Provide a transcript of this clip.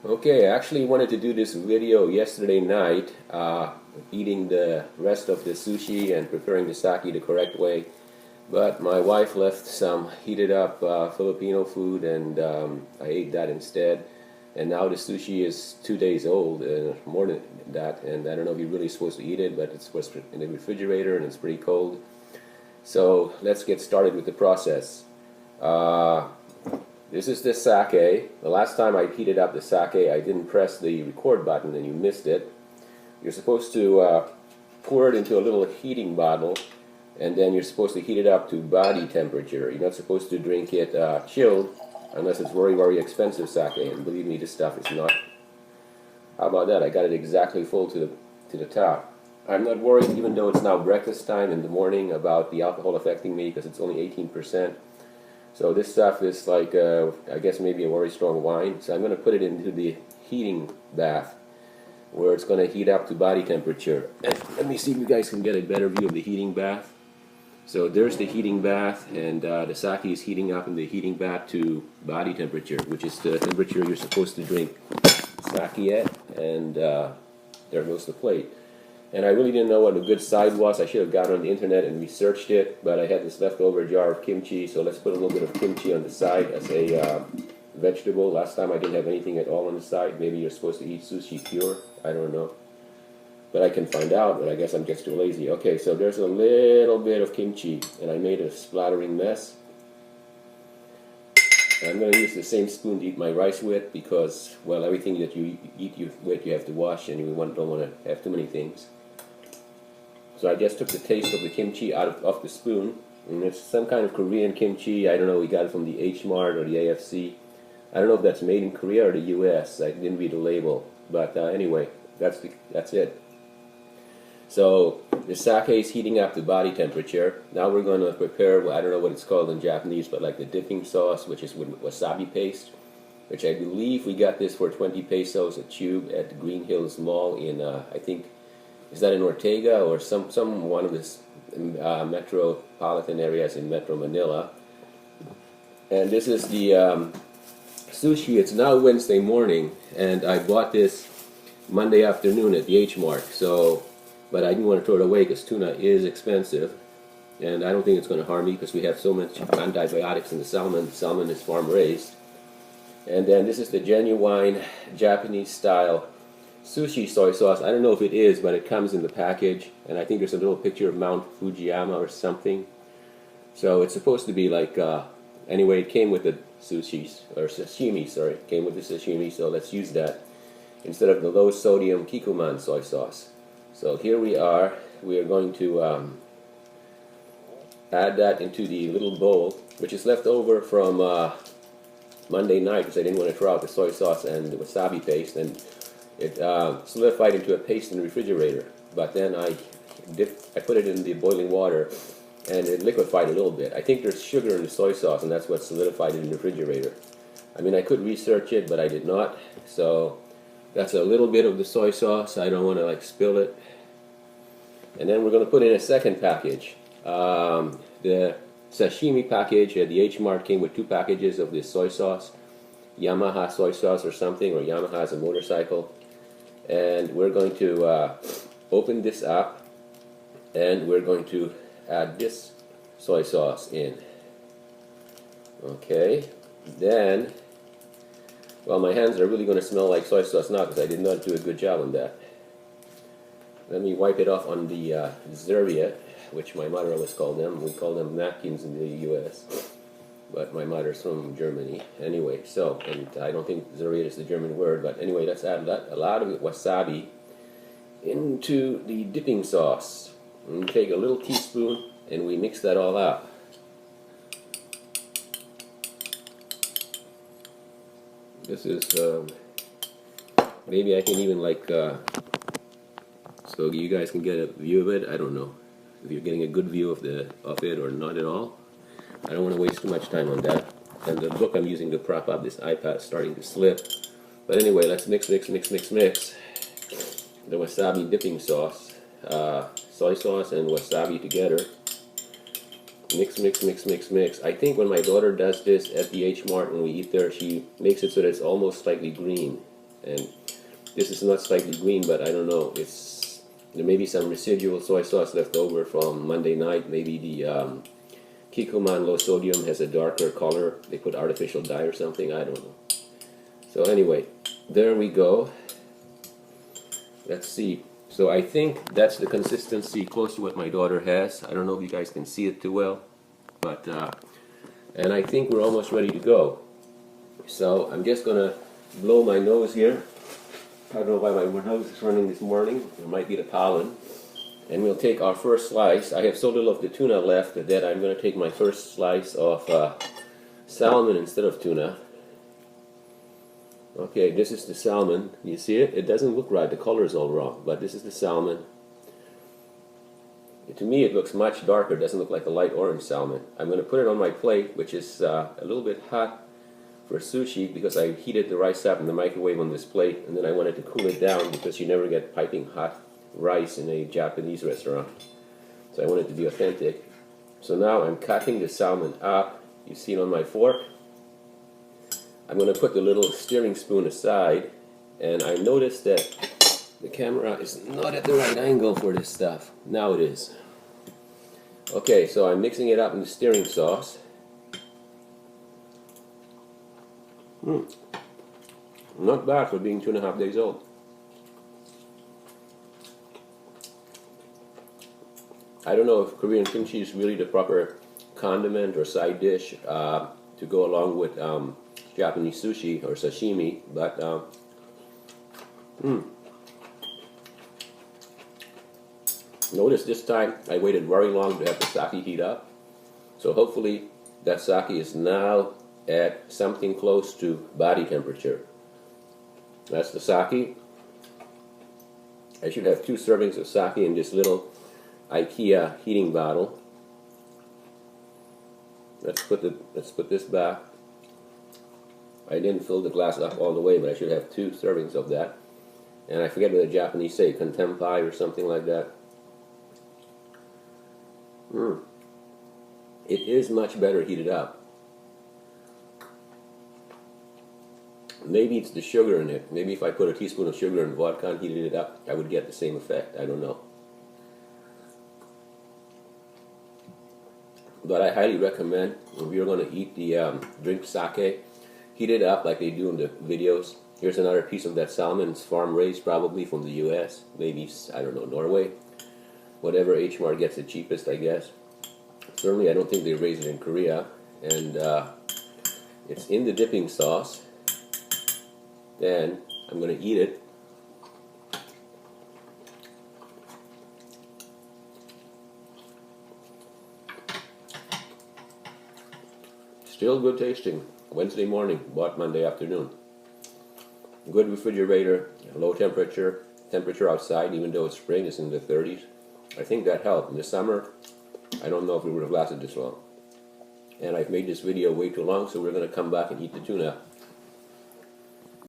Okay, I actually wanted to do this video yesterday night, eating the rest of the sushi and preparing the sake the correct way. But my wife left some heated up Filipino food, and I ate that instead. And now the sushi is 2 days old, more than that. And I don't know if you're really supposed to eat it, but it's in the refrigerator and it's pretty cold. So let's get started with the process. Uh, this is the sake. The last time I heated up the sake, I didn't press the record button and you missed it. You're supposed to pour it into a little heating bottle, and then you're supposed to heat it up to body temperature. You're not supposed to drink it chilled unless it's very, very expensive sake, and believe me, this stuff is not. How about that? I got it exactly full to the top. I'm not worried, even though it's now breakfast time in the morning, about the alcohol affecting me because it's only 18%. So this stuff is like, I guess maybe a very strong wine. So I'm going to put it into the heating bath where it's going to heat up to body temperature. And let me see if you guys can get a better view of the heating bath. So there's the heating bath, and the sake is heating up in the heating bath to body temperature, which is the temperature you're supposed to drink sake at. And there goes the plate. And I really didn't know what a good side was. I should have gone on the internet and researched it, but I had this leftover jar of kimchi, so let's put a little bit of kimchi on the side as a vegetable. Last time I didn't have anything at all on the side. Maybe you're supposed to eat sushi pure. I don't know. But I can find out, but I guess I'm just too lazy. Okay, so there's a little bit of kimchi, and I made a splattering mess. And I'm going to use the same spoon to eat my rice with because, well, everything that you eat with you have to wash, and you don't want to have too many things. So I just took the taste of the kimchi out of the spoon, and it's some kind of Korean kimchi. I don't know, we got it from the H-Mart or the AFC. I don't know if that's made in Korea or the US. I didn't read the label, but anyway, that's it. So the sake is heating up to body temperature. Now we're going to prepare, well, I don't know what it's called in Japanese, but like the dipping sauce, which is with wasabi paste, which I believe we got this for 20 pesos a tube at the Green Hills Mall in, I think, is that in Ortega or some one of the metropolitan areas in Metro Manila. And this is the sushi. It's now Wednesday morning, and I bought this Monday afternoon at the H-Mart. So, but I didn't want to throw it away because tuna is expensive, and I don't think it's going to harm me because we have so much antibiotics in the salmon. The salmon is farm raised. And then this is the genuine Japanese style sushi soy sauce. I don't know if it is, but it comes in the package, and I think there's a little picture of Mount Fujiyama or something. So it's supposed to be like, anyway, it came with the sushis, or sashimi, sorry. It came with the sashimi, so let's use that instead of the low sodium Kikuman soy sauce. So here we are going to add that into the little bowl, which is left over from Monday night because I didn't want to throw out the soy sauce and the wasabi paste, and it solidified into a paste in the refrigerator. But then I put it in the boiling water, and it liquefied a little bit. I think there's sugar in the soy sauce, and that's what solidified it in the refrigerator. I mean, I could research it, but I did not. So that's a little bit of the soy sauce. I don't want to like spill it. And then we're going to put in a second package. The sashimi package at the H-Mart came with 2 packages of this soy sauce. Yamaha soy sauce or something, or Yamaha is a motorcycle. And we're going to open this up, and we're going to add this soy sauce in. Okay, then, well, my hands are really going to smell like soy sauce now because I did not do a good job on that. Let me wipe it off on the serviette, which my mother always called them. We call them napkins in the U.S., but my mother's from Germany. Anyway, so, and I don't think serviette is the German word, but anyway, let's add a lot of wasabi into the dipping sauce. And we take a little teaspoon and we mix that all up. This is, maybe I can even like, so you guys can get a view of it. I don't know if you're getting a good view of it or not at all. I don't want to waste too much time on that. And the book I'm using to prop up this iPad is starting to slip. But anyway, let's mix the wasabi dipping sauce, soy sauce and wasabi together. Mix. I think when my daughter does this at the H-Mart when we eat there, she makes it so that it's almost slightly green. And this is not slightly green, but I don't know. There may be some residual soy sauce left over from Monday night. Maybe the Kikkoman low sodium has a darker color. They put artificial dye or something. I don't know. So anyway, there we go. Let's see. So I think that's the consistency close to what my daughter has. I don't know if you guys can see it too well, but and I think we're almost ready to go. So I'm just gonna blow my nose here. I don't know why my nose is running this morning. It might be the pollen. And we'll take our first slice. I have so little of the tuna left that I'm going to take my first slice of salmon instead of tuna. Okay, this is the salmon. You see it? It doesn't look right. The color is all wrong. But this is the salmon. To me, it looks much darker. It doesn't look like a light orange salmon. I'm going to put it on my plate, which is a little bit hot for sushi because I heated the rice up in the microwave on this plate, and then I wanted to cool it down because you never get piping hot rice in a Japanese restaurant. So I wanted to be authentic. So now I'm cutting the salmon up. You see it on my fork. I'm going to put the little steering spoon aside, and I noticed that the camera is not at the right angle for this stuff. Now it is. Okay, so I'm mixing it up in the steering sauce. Not bad for being 2.5 days old. I don't know if Korean kimchi is really the proper condiment or side dish to go along with Japanese sushi or sashimi, but notice this time I waited very long to have the sake heat up. So hopefully that sake is now at something close to body temperature. That's the sake. I should have 2 servings of sake in this little IKEA heating bottle. Let's put this back. I didn't fill the glass up all the way, but I should have 2 servings of that. And I forget what the Japanese say, kontenpai or something like that. It is much better heated up. Maybe it's the sugar in it. Maybe if I put a teaspoon of sugar in vodka and heated it up, I would get the same effect. I don't know. But I highly recommend, if you're going to eat the drink sake, heat it up like they do in the videos. Here's another piece of that salmon. It's farm raised, probably from the US. Maybe, I don't know, Norway. Whatever H-Mart gets the cheapest, I guess. Certainly I don't think they raise it in Korea. And it's in the dipping sauce. Then I'm going to eat it. Still good tasting. Wednesday morning, bought Monday afternoon. Good refrigerator, low temperature outside, even though it's spring, it's in the 30s. I think that helped. In the summer, I don't know if it would have lasted this long. And I've made this video way too long, so we're going to come back and eat the tuna.